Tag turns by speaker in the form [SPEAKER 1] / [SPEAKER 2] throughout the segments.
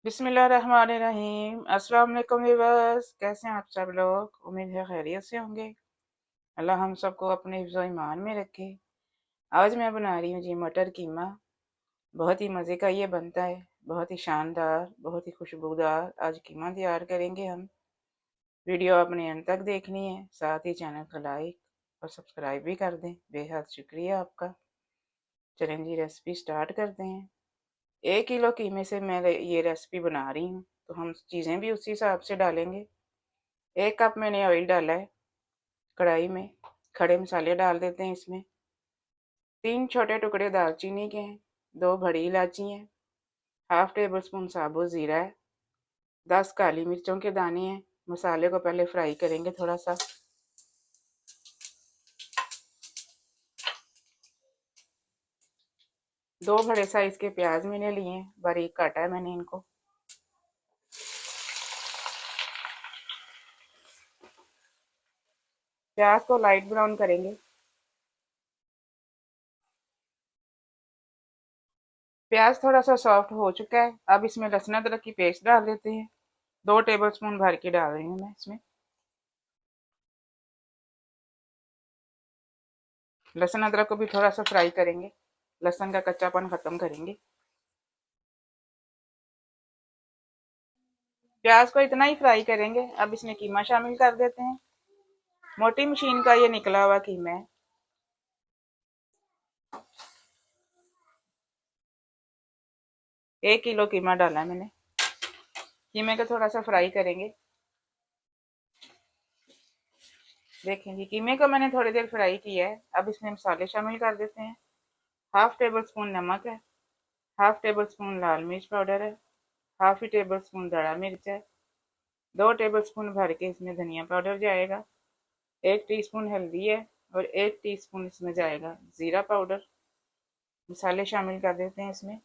[SPEAKER 1] बिस्मिल्लाहिर्रहमानिर्रहीम। अस्सलाम वालेकुम व्यूअर्स, कैसे हैं आप सब लोग? उम्मीद है खैरियत से होंगे। अल्लाह हम सबको अपने हिफ्ज़ व ईमान में रखे। आज मैं बना रही हूँ जी मटर कीमा। बहुत ही मज़े का ये बनता है, बहुत ही शानदार, बहुत ही खुशबूदार आज कीमा तैयार करेंगे हम। वीडियो आपने अंत तक देखनी है, साथ ही चैनल को लाइक और सब्सक्राइब भी कर दें। बेहद शुक्रिया आपका। चलें जी, रेसिपी स्टार्ट करते हैं। 1 किलो कीमे से मैं ये रेसिपी बना रही हूँ, तो हम चीज़ें भी उसी हिसाब से डालेंगे। 1 कप मैंने ऑयल डाला है कढ़ाई में। खड़े मसाले डाल देते हैं इसमें। 3 छोटे टुकड़े दालचीनी के हैं, 2 बड़ी इलायची हैं, हाफ टेबल स्पून साबुत ज़ीरा है, 10 काली मिर्चों के दाने हैं। मसाले को पहले फ्राई करेंगे थोड़ा सा। 2 बड़े साइज के प्याज मैंने लिए हैं, बारीक काटा है मैंने इनको। प्याज को लाइट ब्राउन करेंगे। प्याज थोड़ा सा सॉफ्ट हो चुका है, अब इसमें लहसुन अदरक की पेस्ट डाल देते हैं। 2 टेबल स्पून भर के डाल रही हूँ मैं इसमें। लहसुन अदरक को भी थोड़ा सा फ्राई करेंगे, लहसुन का कच्चापन खत्म करेंगे। प्याज को इतना ही फ्राई करेंगे। अब इसमें कीमा शामिल कर देते हैं। मोटी मशीन का ये निकला हुआ कीमा है। एक किलो कीमा डाला है मैंने। कीमे को थोड़ा सा फ्राई करेंगे। देखें जी, कीमे को मैंने थोड़ी देर फ्राई किया है। अब इसमें मसाले शामिल कर देते हैं। हाफ टेबल स्पून नमक है, हाफ टेबल स्पून लाल मिर्च पाउडर है, हाफ ही टेबल स्पून दड़ा मिर्च है, 2 टेबल स्पून भर के इसमें धनिया पाउडर जाएगा, 1 टीस्पून हल्दी है और 1 टीस्पून इसमें जाएगा जीरा पाउडर। मसाले शामिल कर देते हैं इसमें।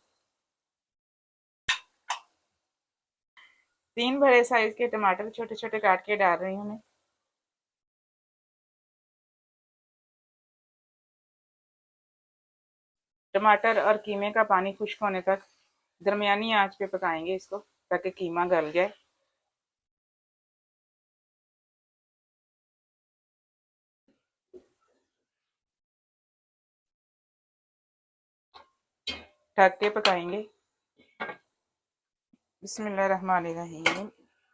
[SPEAKER 1] 3 बड़े साइज के टमाटर छोटे छोटे काट के डाल रही हूँ मैं। टमाटर और कीमे का पानी खुश्क होने तक दरमियानी आंच पे पकाएंगे इसको, ताकि कीमा गल जाए। ढक के पकाएंगे। बिस्मिल्लाहिर्रहमानिर्रहीम।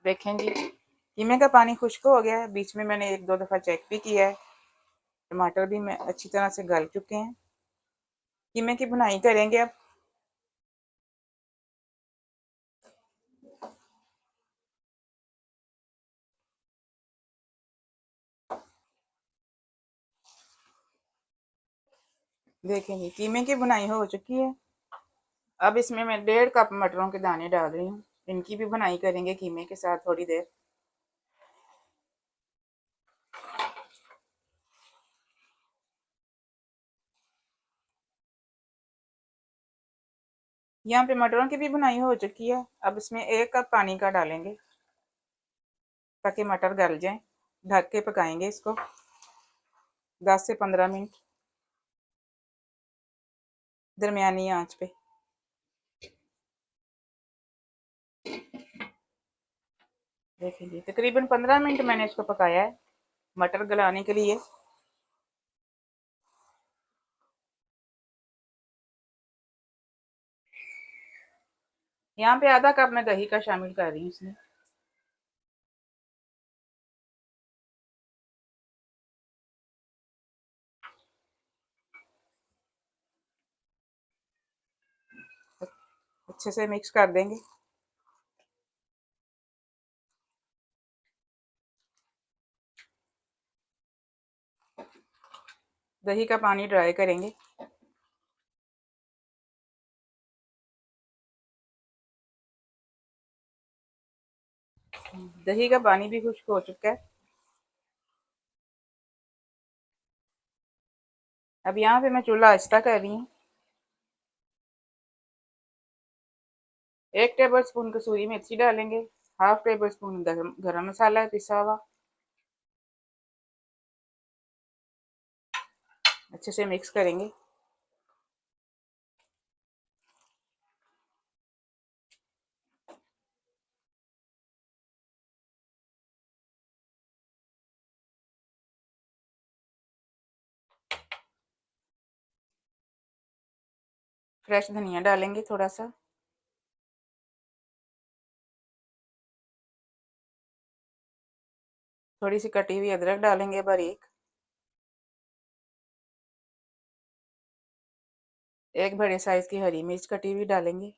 [SPEAKER 1] देखें जी, कीमे का पानी खुश्क हो गया है। बीच में मैंने 1-2 दफ़ा चेक भी किया है। टमाटर भी मैं अच्छी तरह से गल चुके हैं। कीमे की भुनाई करेंगे अब। देखें जी, कीमे की भुनाई हो चुकी है। अब इसमें मैं 1.5 कप मटरों के दाने डाल रही हूँ। इनकी भी भुनाई करेंगे कीमे के साथ थोड़ी देर। यहाँ पे मटरों की भी भुनाई हो चुकी है। अब इसमें 1 कप पानी का डालेंगे, ताकि मटर गल जाए। ढक के पकाएंगे इसको 10 से 15 मिनट दरमियानी आंच पे। देखिए जी, तकरीबन 15 मिनट मैंने इसको पकाया है मटर गलाने के लिए। यहाँ पे आधा कप मैं दही का शामिल कर रही हूँ इसमें। अच्छे से मिक्स कर देंगे। दही का पानी ड्राई करेंगे। दही का पानी भी खुश्क हो चुका है। अब यहाँ पे मैं चूल्हा आहिस्ता कर रही हूँ। 1 टेबल स्पून कसूरी मेथी डालेंगे, हाफ टेबल स्पून गरम मसाला है पिसा हुआ। अच्छे से मिक्स करेंगे। फ्रेश धनिया डालेंगे थोड़ा सा, थोड़ी सी कटी हुई अदरक डालेंगे बारीक, एक बड़े साइज की हरी मिर्च कटी हुई डालेंगे।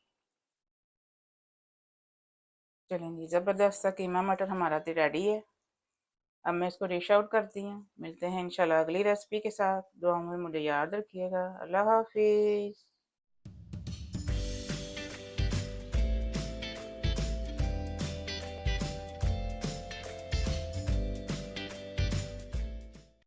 [SPEAKER 1] चलेंगे, ज़बरदस्त सा कीमा मटर हमारा तो रेडी है। अब मैं इसको डिश आउट करती हूँ। मिलते हैं इंशाल्लाह अगली रेसिपी के साथ। दुआओं में मुझे याद रखिएगा। अल्लाह हाफिज़।